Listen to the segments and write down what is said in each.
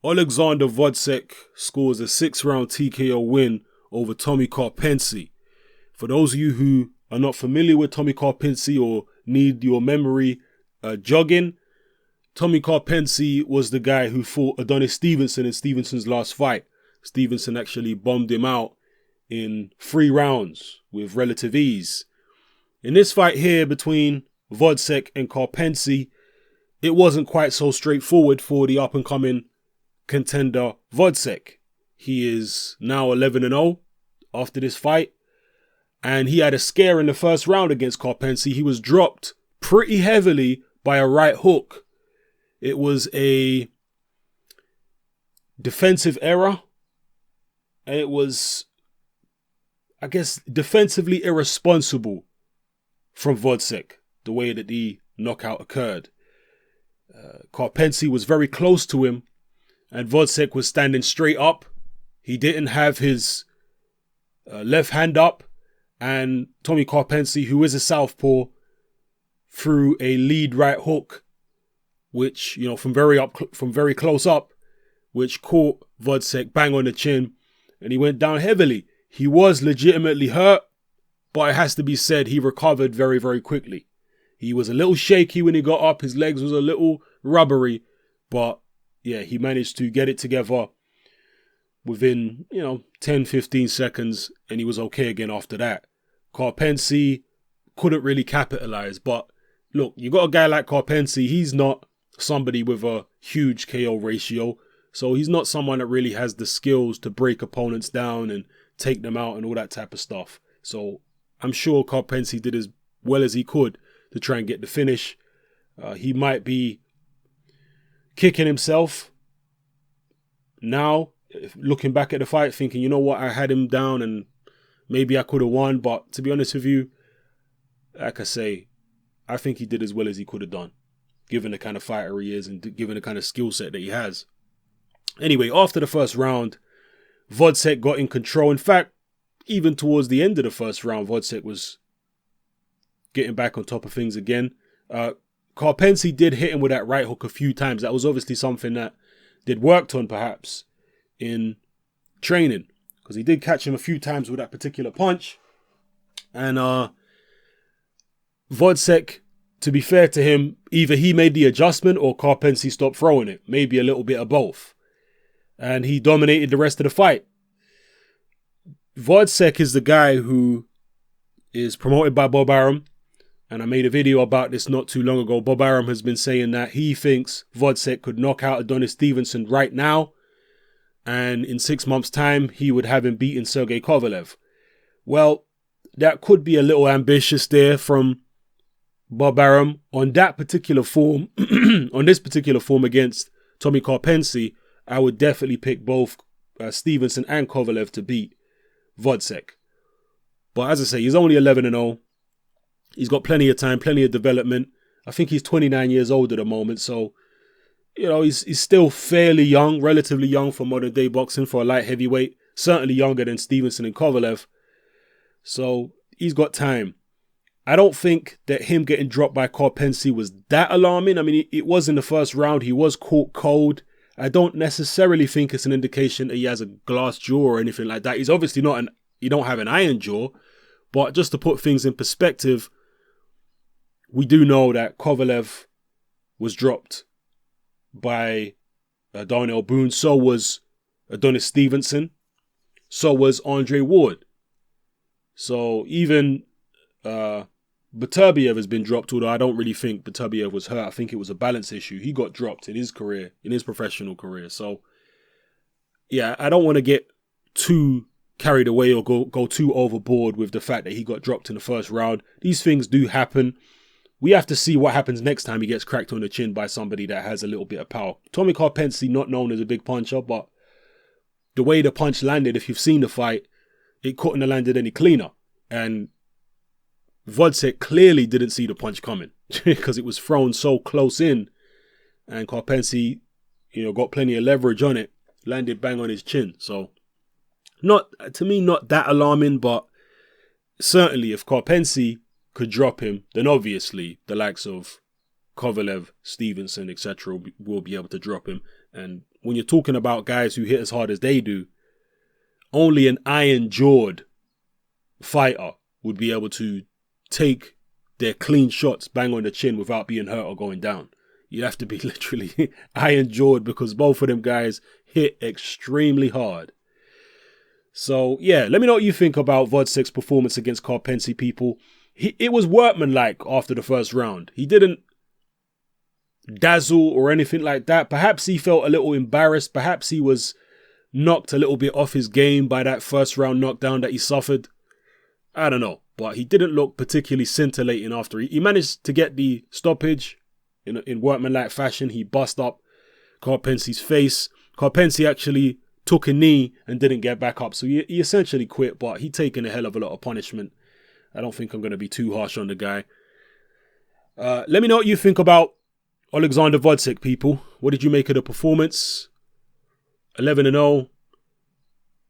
Oleksandr Gvozdyk scores a 6-round TKO win over Tommy Karpency. For those of you who are not familiar with Tommy Karpency or need your memory jogging, Tommy Karpency was the guy who fought Adonis Stevenson in Stevenson's last fight. Stevenson actually bombed him out in 3 rounds with relative ease. In this fight here between Gvozdyk and Karpency, it wasn't quite so straightforward for the up-and-coming contender Gvozdyk. He is now 11-0 after this fight, and he had a scare in the first round against Karpency. He was dropped pretty heavily by a right hook. It was a defensive error, and it was, I guess, defensively irresponsible from Gvozdyk, the way that the knockout occurred. Karpency was very close to him, and Gvozdyk was standing straight up. He didn't have his left hand up, and Tommy Karpency, who is a southpaw, threw a lead right hook, which, you know, from very close up, which caught Gvozdyk bang on the chin, and he went down heavily. He was legitimately hurt, but it has to be said he recovered very, very quickly. He was a little shaky when he got up. His legs was a little rubbery, but yeah, he managed to get it together within, 10, 15 seconds, and he was okay again after that. Karpency couldn't really capitalize, but look, you got a guy like Karpency, he's not somebody with a huge KO ratio, so he's not someone that really has the skills to break opponents down and take them out and all that type of stuff. So I'm sure Karpency did as well as he could to try and get the finish. He might be kicking himself now, looking back at the fight, thinking, you know what, I had him down and maybe I could have won. But to be honest with you, like I say, I think he did as well as he could have done, given the kind of fighter he is and given the kind of skill set that he has. Anyway, after the first round, Gvozdyk got in control. In fact, even towards the end of the first round, Gvozdyk was getting back on top of things again. Karpency did hit him with that right hook a few times. That was obviously something that they'd worked on perhaps in training, because he did catch him a few times with that particular punch. And Gvozdyk, to be fair to him, either he made the adjustment or Karpency stopped throwing it. Maybe a little bit of both. And he dominated the rest of the fight. Gvozdyk is the guy who is promoted by Bob Arum. And I made a video about this not too long ago. Bob Arum has been saying that he thinks Gvozdyk could knock out Adonis Stevenson right now, and in 6 months' time, he would have him beaten Sergey Kovalev. Well, that could be a little ambitious there from Bob Arum on that particular form, on this particular form against Tommy Karpency. I would definitely pick both Stevenson and Kovalev to beat Gvozdyk. But as I say, he's only 11-0. He's got plenty of time, plenty of development. I think he's 29 years old at the moment. So, he's still fairly young, relatively young for modern day boxing for a light heavyweight. Certainly younger than Stevenson and Kovalev. So he's got time. I don't think that him getting dropped by Karpency was that alarming. I mean, it was in the first round. He was caught cold. I don't necessarily think it's an indication that he has a glass jaw or anything like that. He's obviously he don't have an iron jaw. But just to put things in perspective, we do know that Kovalev was dropped by Darnell Boone. So was Adonis Stevenson. So was Andre Ward. So even Beterbiev has been dropped, although I don't really think Beterbiev was hurt. I think it was a balance issue. He got dropped in his career, in his professional career. So, yeah, I don't want to get too carried away or go too overboard with the fact that he got dropped in the first round. These things do happen. We have to see what happens next time he gets cracked on the chin by somebody that has a little bit of power. Tommy Karpency, not known as a big puncher, but the way the punch landed, if you've seen the fight, it couldn't have landed any cleaner. And Gvozdyk clearly didn't see the punch coming because it was thrown so close in. And Karpency, got plenty of leverage on it, landed bang on his chin. So, not that alarming, but certainly if Karpency could drop him, then obviously the likes of Kovalev, Stevenson, etc. will be able to drop him. And when you're talking about guys who hit as hard as they do, only an iron-jawed fighter would be able to take their clean shots bang on the chin without being hurt or going down. You'd have to be literally iron-jawed, because both of them guys hit extremely hard. So, yeah, let me know what you think about Gvozdyk's performance against Karpency, people. It was workmanlike after the first round. He didn't dazzle or anything like that. Perhaps he felt a little embarrassed. Perhaps he was knocked a little bit off his game by that first round knockdown that he suffered. I don't know. But he didn't look particularly scintillating after. He managed to get the stoppage in workmanlike fashion. He bust up Karpency's face. Karpency actually took a knee and didn't get back up. So he essentially quit, but he taken a hell of a lot of punishment. I don't think I'm going to be too harsh on the guy. Let me know what you think about Oleksandr Gvozdyk, people. What did you make of the performance? 11-0.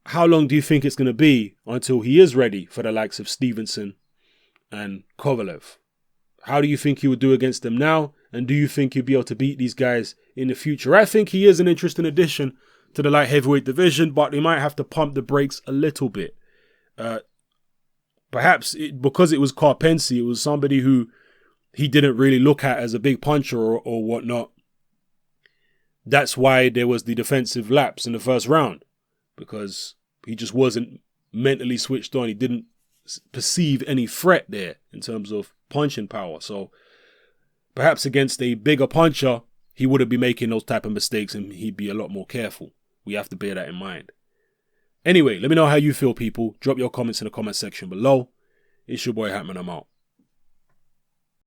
How long do you think it's going to be until he is ready for the likes of Stevenson and Kovalev? How do you think he would do against them now? And do you think he'll be able to beat these guys in the future? I think he is an interesting addition to the light heavyweight division, but they might have to pump the brakes a little bit. Perhaps because it was Karpency, it was somebody who he didn't really look at as a big puncher or whatnot. That's why there was the defensive lapse in the first round, because he just wasn't mentally switched on. He didn't perceive any threat there in terms of punching power. So perhaps against a bigger puncher, he wouldn't be making those type of mistakes and he'd be a lot more careful. We have to bear that in mind. Anyway, let me know how you feel, people. Drop your comments in the comment section below. It's your boy Hatman. I'm out.